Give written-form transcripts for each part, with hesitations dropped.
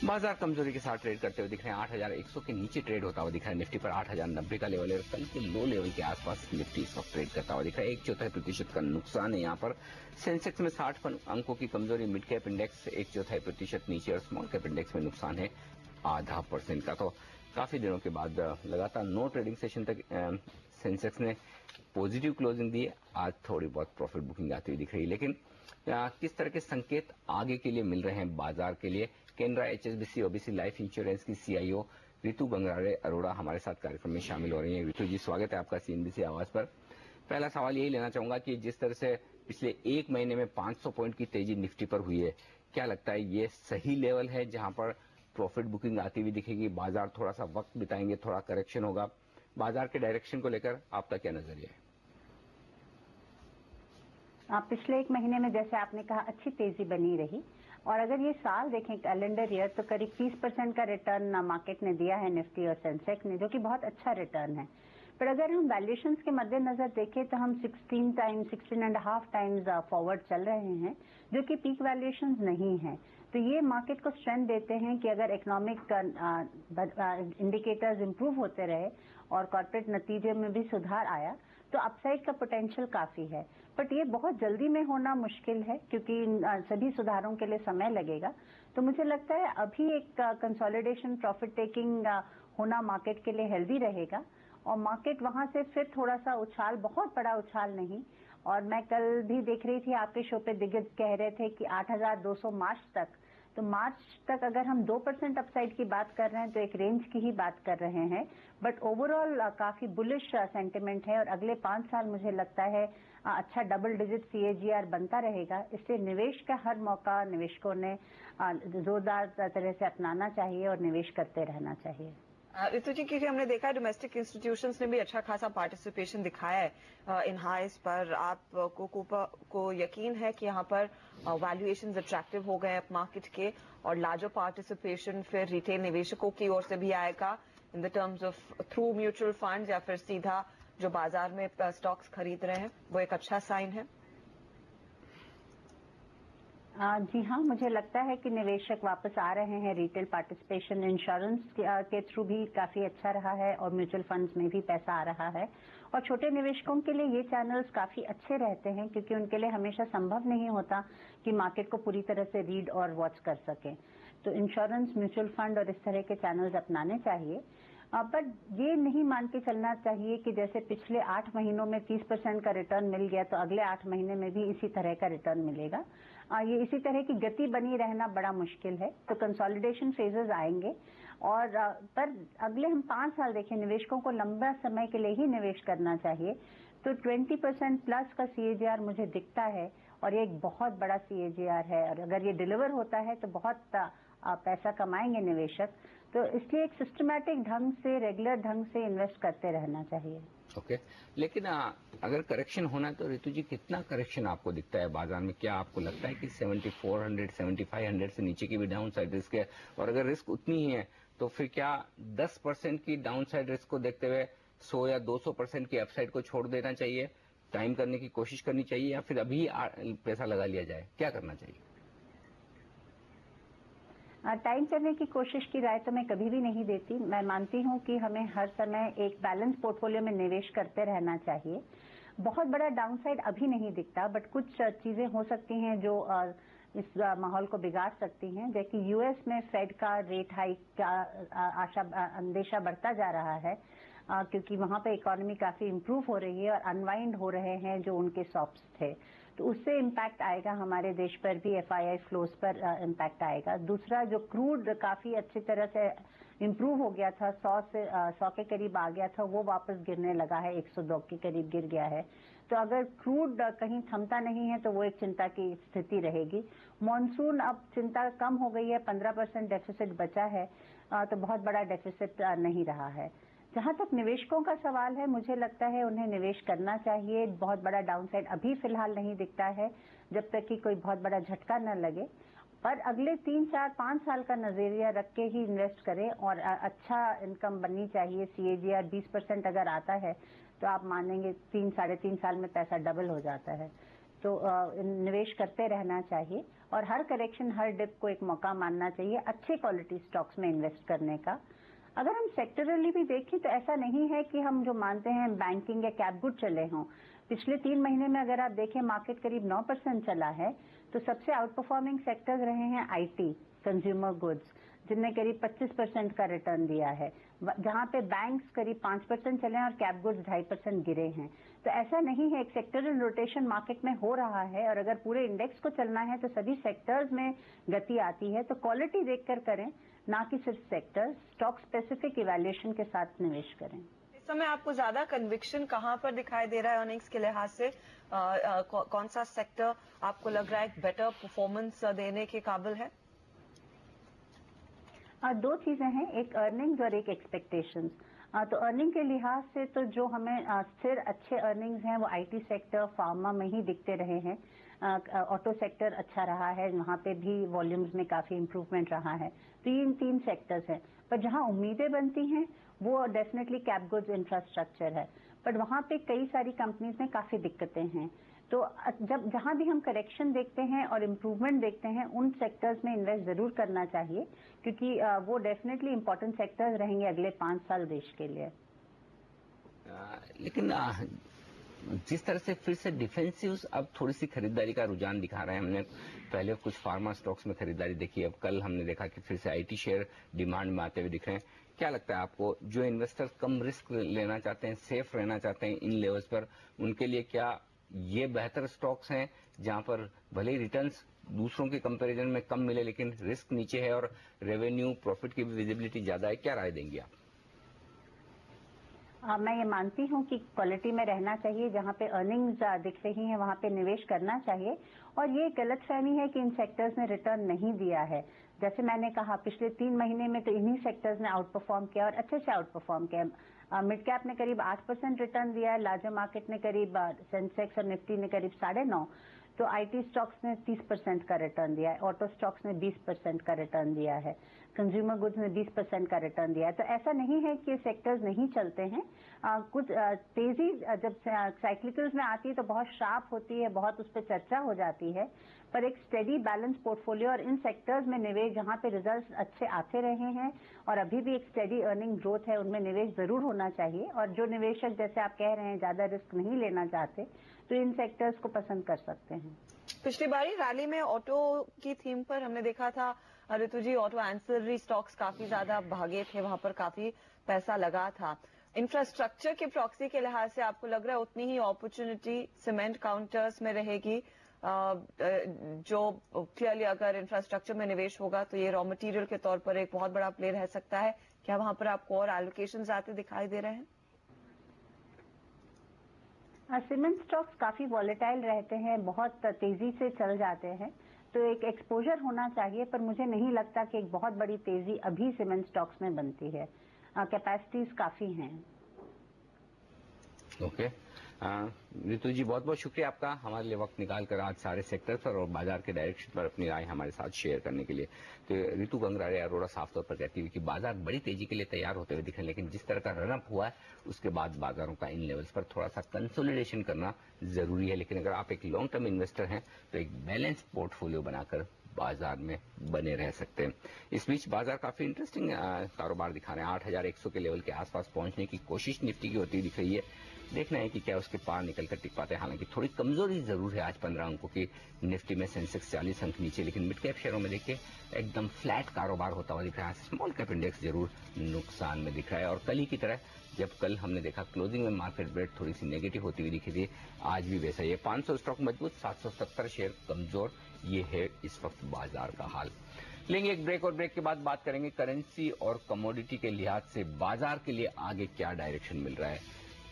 बाजार कमजोरी के साथ ट्रेड करते हुए दिख रहे हैं। 8,100 के नीचे ट्रेड होता हुआ दिख रहा है। निफ्टी पर 8,090 का लेवल है और कल के लो लेवल के आसपास निफ्टी इस वक्त ट्रेड करता हुआ दिख रहा है। 1/4% का नुकसान है यहाँ पर। सेंसेक्स में 60 अंकों की कमजोरी। मिड कैप इंडेक्स 1/4% नीचे और स्मॉल कैप इंडेक्स में नुकसान है 0.5% का। तो काफी दिनों के बाद लगातार नो ट्रेडिंग सेशन तक सेंसेक्स ने पॉजिटिव क्लोजिंग दी है। आज थोड़ी बहुत प्रॉफिट बुकिंग आती हुई दिख रही है, लेकिन किस तरह के संकेत आगे के लिए मिल रहे हैं बाजार के लिए? Canara HSBC OBC life insurance की CIO रितु गंगराड़े अरोड़ा हमारे साथ कार्यक्रम में शामिल हो रही हैं। रितु जी, स्वागत है आपका CNBC आवाज पर। पहला सवाल यही लेना चाहूंगा कि जिस तरह से पिछले एक महीने में 500 पॉइंट की तेजी निफ्टी पर हुई है, क्या लगता है ये सही लेवल है जहां पर प्रॉफिट बुकिंग आती हुई दिखेगी? बाजार थोड़ा सा वक्त बिताएंगे, थोड़ा करेक्शन होगा। बाजार के डायरेक्शन को लेकर आपका क्या नजरिया है? पिछले एक महीने में जैसे आपने कहा अच्छी तेजी बनी रही, और अगर ये साल देखें कैलेंडर ईयर तो करीब 30% का रिटर्न मार्केट ने दिया है निफ्टी और सेंसेक्स ने, जो कि बहुत अच्छा रिटर्न है। पर अगर हम वैल्यूएशंस के मद्देनजर देखें तो हम 16.5 टाइम्स फॉरवर्ड चल रहे हैं, जो कि पीक वैल्यूएशंस नहीं है। तो ये मार्केट को स्ट्रेंथ देते हैं कि अगर इकोनॉमिक इंडिकेटर्स इंप्रूव होते रहे और कॉर्पोरेट नतीजे में भी सुधार आया तो अपसाइड का पोटेंशियल काफी है। बट ये बहुत जल्दी में होना मुश्किल है क्योंकि सभी सुधारों के लिए समय लगेगा। तो मुझे लगता है अभी एक कंसोलिडेशन प्रॉफिट टेकिंग होना मार्केट के लिए हेल्दी रहेगा और मार्केट वहां से फिर थोड़ा सा उछाल, बहुत बड़ा उछाल नहीं। और मैं कल भी देख रही थी आपके शो पे दिग्गज कह रहे थे कि 8,200 मार्च तक, तो मार्च तक अगर हम 2% अपसाइड की बात कर रहे हैं तो एक रेंज की ही बात कर रहे हैं। बट ओवरऑल काफी बुलिश सेंटिमेंट है और अगले 5 साल मुझे लगता है अच्छा डबल डिजिट CAGR बनता रहेगा। इसलिए निवेश का हर मौका निवेशकों ने जोरदार तरह से अपनाना चाहिए और निवेश करते रहना चाहिए। रितु जी, क्योंकि हमने देखा है डोमेस्टिक इंस्टीट्यूशंस ने भी अच्छा खासा पार्टिसिपेशन दिखाया है इन हाइस पर, आपको यकीन है कि यहाँ पर वैल्यूएशंस अट्रैक्टिव हो गए मार्केट के और लार्जर पार्टिसिपेशन फिर रिटेल निवेशकों की ओर से भी आएगा in the terms of through mutual fund या फिर सीधा जो बाजार में स्टॉक्स खरीद रहे हैं, वो एक अच्छा साइन है? जी हाँ, मुझे लगता है कि निवेशक वापस आ रहे हैं। रिटेल पार्टिसिपेशन इंश्योरेंस के थ्रू भी काफी अच्छा रहा है और म्यूचुअल फंड्स में भी पैसा आ रहा है। और छोटे निवेशकों के लिए ये चैनल्स काफी अच्छे रहते हैं क्योंकि उनके लिए हमेशा संभव नहीं होता कि मार्केट को पूरी तरह से रीड और वॉच कर सकें। तो इंश्योरेंस, म्यूचुअल फंड और इस तरह के चैनल्स अपनाने चाहिए। बट ये नहीं मान के चलना चाहिए कि जैसे पिछले 8 महीनों में 30% का रिटर्न मिल गया तो अगले 8 महीने में भी इसी तरह का रिटर्न मिलेगा। ये इसी तरह की गति बनी रहना बड़ा मुश्किल है। तो कंसोलिडेशन फेजेस आएंगे और पर अगले हम 5 साल देखें, निवेशकों को लंबा समय के लिए ही निवेश करना चाहिए। तो 20% प्लस का CAGR मुझे दिखता है और ये एक बहुत बड़ा CAGR है और अगर ये डिलीवर होता है तो बहुत पैसा कमाएंगे निवेशक। तो इसलिए एक सिस्टमैटिक ढंग से, रेगुलर ढंग से इन्वेस्ट करते रहना चाहिए। ओके, लेकिन अगर करेक्शन होना है तो रितु जी कितना करेक्शन आपको दिखता है बाजार में? क्या आपको लगता है कि 7400, 7500 से नीचे की भी डाउन साइड रिस्क है? और अगर रिस्क उतनी ही है तो फिर क्या 10% की डाउन साइड रिस्क को देखते हुए 100 या 200% की अपसाइड को छोड़ देना चाहिए, टाइम करने की कोशिश करनी चाहिए, या फिर अभी पैसा लगा लिया जाए? क्या करना चाहिए? टाइम करने की कोशिश की राय तो मैं कभी भी नहीं देती। मैं मानती हूं कि हमें हर समय एक बैलेंस पोर्टफोलियो में निवेश करते रहना चाहिए। बहुत बड़ा डाउनसाइड अभी नहीं दिखता, बट कुछ चीजें हो सकती हैं जो इस माहौल को बिगाड़ सकती हैं। जैसे यूएस में फेड का रेट हाइक का अंदेशा बढ़ता जा रहा है क्योंकि वहां पे इकोनॉमी काफी इंप्रूव हो रही है और अनवाइंड हो रहे हैं जो उनके सॉप्स थे। तो उससे इम्पैक्ट आएगा हमारे देश पर भी, FII फ्लोज पर इम्पैक्ट आएगा। दूसरा, जो क्रूड काफी अच्छी तरह से इम्प्रूव हो गया था, 100 के करीब आ गया था, वो वापस गिरने लगा है, 102 के करीब गिर गया है। तो अगर क्रूड कहीं थमता नहीं है तो वो एक चिंता की स्थिति रहेगी। मॉनसून, अब चिंता कम हो गई है, 15% डेफिसिट बचा है, तो बहुत बड़ा डेफिसिट नहीं रहा है। जहां तक निवेशकों का सवाल है, मुझे लगता है उन्हें निवेश करना चाहिए। बहुत बड़ा डाउनसाइड अभी फिलहाल नहीं दिखता है जब तक कि कोई बहुत बड़ा झटका न लगे, पर अगले 3, 4, 5 साल का नजरिया रख के ही इन्वेस्ट करें और अच्छा इनकम बननी चाहिए। CAGR 20% अगर आता है तो आप मानेंगे 3, 3.5 साल में पैसा डबल हो जाता है। तो निवेश करते रहना चाहिए और हर करेक्शन, हर डिप को एक मौका मानना चाहिए अच्छे क्वालिटी स्टॉक्स में इन्वेस्ट करने का। अगर हम सेक्टरली भी देखें तो ऐसा नहीं है कि हम जो मानते हैं बैंकिंग या कैप गुड चले हों। पिछले 3 महीने में अगर आप देखें मार्केट करीब 9% चला है, तो सबसे आउट परफॉर्मिंग सेक्टर्स रहे हैं आईटी, कंज्यूमर गुड्स, जिनने करीब 25% का रिटर्न दिया है, जहां पे बैंक्स करीब 5% चले हैं और कैप गुड्स 2.5% गिरे हैं। तो ऐसा नहीं है, एक सेक्टरल रोटेशन मार्केट में हो रहा है और अगर पूरे इंडेक्स को चलना है तो सभी सेक्टर्स में गति आती है। तो क्वालिटी देखकर करें, ना कि सिर्फ सेक्टर, स्टॉक स्पेसिफिक इवैल्यूएशन के साथ निवेश करें। इस समय आपको ज्यादा कन्विक्शन कहां पर दिखाई दे रहा है अर्निंग्स के लिहाज से? कौन सा सेक्टर आपको लग रहा है एक बेटर परफॉर्मेंस देने के काबिल है? 2 चीजें हैं, एक अर्निंग्स और एक एक्सपेक्टेशंस। तो अर्निंग के लिहाज से तो जो हमें स्थिर अच्छे अर्निंग्स हैं वो आईटी सेक्टर, फार्मा में ही दिखते रहे हैं। ऑटो सेक्टर अच्छा रहा है, वहां पे भी वॉल्यूम्स में काफी इंप्रूवमेंट रहा है। तो ये 3 सेक्टर्स हैं, पर जहां उम्मीदें बनती हैं वो डेफिनेटली कैप गुड्स, इंफ्रास्ट्रक्चर है, बट वहां पे कई सारी कंपनीज में काफी दिक्कतें हैं। तो जब जहां भी हम करेक्शन देखते हैं और इम्प्रूवमेंट देखते हैं, उन सेक्टर्स में इन्वेस्ट जरूर करना चाहिए, क्योंकि वो डेफिनेटली इंपॉर्टेंट सेक्टर्स रहेंगे अगले 5 साल देश के लिए। लेकिन जिस तरह से फिर से डिफेंसिव अब थोड़ी सी खरीदारी का रुझान दिखा रहे हैं, हमने पहले कुछ फार्मा स्टॉक्स में खरीदारी देखी, अब कल हमने देखा कि फिर से आईटी शेयर डिमांड में आते हुए दिख रहे हैं। क्या लगता है आपको, जो इन्वेस्टर्स कम रिस्क लेना चाहते हैं, सेफ रहना चाहते हैं इन लेवल्स पर, उनके लिए क्या ये बेहतर स्टॉक्स हैं जहां पर भले ही रिटर्न्स दूसरों के कंपैरिजन में कम मिले लेकिन रिस्क नीचे है और रेवेन्यू प्रॉफिट की भी विजिबिलिटी ज्यादा है? क्या राय देंगे आप? मैं ये मानती हूँ कि क्वालिटी में रहना चाहिए, जहाँ पे अर्निंग्स दिख रही हैं वहाँ पे निवेश करना चाहिए। और ये गलतफहमी है कि इन सेक्टर्स ने रिटर्न नहीं दिया है। जैसे मैंने कहा, पिछले 3 महीने में तो इन्हीं सेक्टर्स ने आउट परफॉर्म किया और अच्छे से आउट परफॉर्म किया। मिड कैप ने करीब 8% रिटर्न दिया है, लार्जर मार्केट ने करीब, सेंसेक्स और निफ्टी ने करीब 9.5%, तो आईटी स्टॉक्स ने 30% का रिटर्न दिया है, ऑटो स्टॉक्स ने 20% का रिटर्न दिया है, कंज्यूमर गुड्स ने 20% का रिटर्न दिया है। तो ऐसा नहीं है कि सेक्टर्स नहीं चलते हैं। कुछ तेजी जब साइक्लिकल्स में आती है तो बहुत शार्प होती है, बहुत उस पर चर्चा हो जाती है, पर एक स्टेडी बैलेंस पोर्टफोलियो और इन सेक्टर्स में निवेश जहां पे रिजल्ट्स अच्छे आते रहे हैं और अभी भी एक स्टेडी अर्निंग ग्रोथ है, उनमें निवेश जरूर होना चाहिए। और जो निवेशक, जैसे आप कह रहे हैं, ज्यादा रिस्क नहीं लेना चाहते, तो इन सेक्टर्स को पसंद कर सकते हैं। पिछली बारी रैली में ऑटो की थीम पर हमने देखा था ऋतु जी, ऑटो एंसिलरी स्टॉक्स काफी ज्यादा भागे थे, वहां पर काफी पैसा लगा था। इंफ्रास्ट्रक्चर के प्रॉक्सी के लिहाज से आपको लग रहा है उतनी ही अपॉर्चुनिटी सीमेंट काउंटर्स में रहेगी, जो क्लियरली अगर इंफ्रास्ट्रक्चर में निवेश होगा तो ये रॉ मटेरियल के तौर पर एक बहुत बड़ा प्ले रह सकता है? क्या वहां पर आपको और एलोकेशंस आते दिखाई दे रहे हैं? सीमेंट स्टॉक्स काफी वॉलेटाइल रहते हैं, बहुत तेजी से चल जाते हैं, तो एक एक्सपोजर होना चाहिए, पर मुझे नहीं लगता कि एक बहुत बड़ी तेजी अभी सीमेंट स्टॉक्स में बनती है। कैपेसिटीज काफी हैं। ओके, ऋतु जी बहुत बहुत शुक्रिया आपका हमारे लिए वक्त निकाल कर आज सारे सेक्टर पर और बाजार के डायरेक्शन पर अपनी राय हमारे साथ शेयर करने के लिए। तो ऋतु गंगराड़े अरोड़ा साफ तौर पर कहती हुई कि बाजार बड़ी तेजी के लिए तैयार होते हुए दिख रहे हैं, लेकिन जिस तरह का रनअप हुआ है उसके बाद बाजारों का इन लेवल्स पर थोड़ा सा कंसोलिडेशन करना जरूरी है। लेकिन अगर आप एक लॉन्ग टर्म इन्वेस्टर हैं तो एक बैलेंस पोर्टफोलियो बनाकर बाजार में बने रह सकते हैं। इस बीच बाजार काफी इंटरेस्टिंग कारोबार दिखा रहे हैं। 8,100 के लेवल के आसपास पहुंचने की कोशिश निफ्टी की होती दिख रही है। देखना है कि क्या उसके पार निकलकर टिक पाते हैं। हालांकि थोड़ी कमजोरी जरूर है आज 15 अंकों की निफ्टी में, सेंसेक्स 40 अंक नीचे, लेकिन मिड कैप शेयरों में देखिए एकदम फ्लैट कारोबार होता हुआ दिख रहा है। स्मॉल कैप इंडेक्स जरूर नुकसान में दिख रहा है और कल ही की तरह जब कल हमने देखा क्लोजिंग में मार्केट ब्रेड थोड़ी सी नेगेटिव होती हुई दिखी थी, आज भी वैसा ही है। 500 स्टॉक मजबूत, 770 शेयर कमजोर, ये है इस वक्त बाजार का हाल। लेंगे एक ब्रेक और ब्रेक के बाद बात करेंगे करेंसी और कमोडिटी के लिहाज से बाजार के लिए आगे क्या डायरेक्शन मिल रहा है।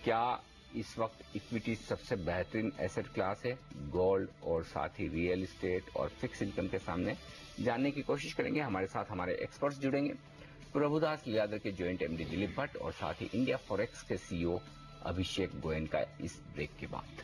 क्या इस वक्त इक्विटी सबसे बेहतरीन एसेट क्लास है? गोल्ड और साथ ही रियल एस्टेट और फिक्स इनकम के सामने जानने की कोशिश करेंगे। हमारे साथ हमारे एक्सपर्ट्स जुड़ेंगे, प्रभुदास लियादर के जॉइंट एमडी दिलीप भट्ट और साथ ही इंडिया फॉरेक्स के सीईओ अभिषेक गोयन का इस ब्रेक के बाद।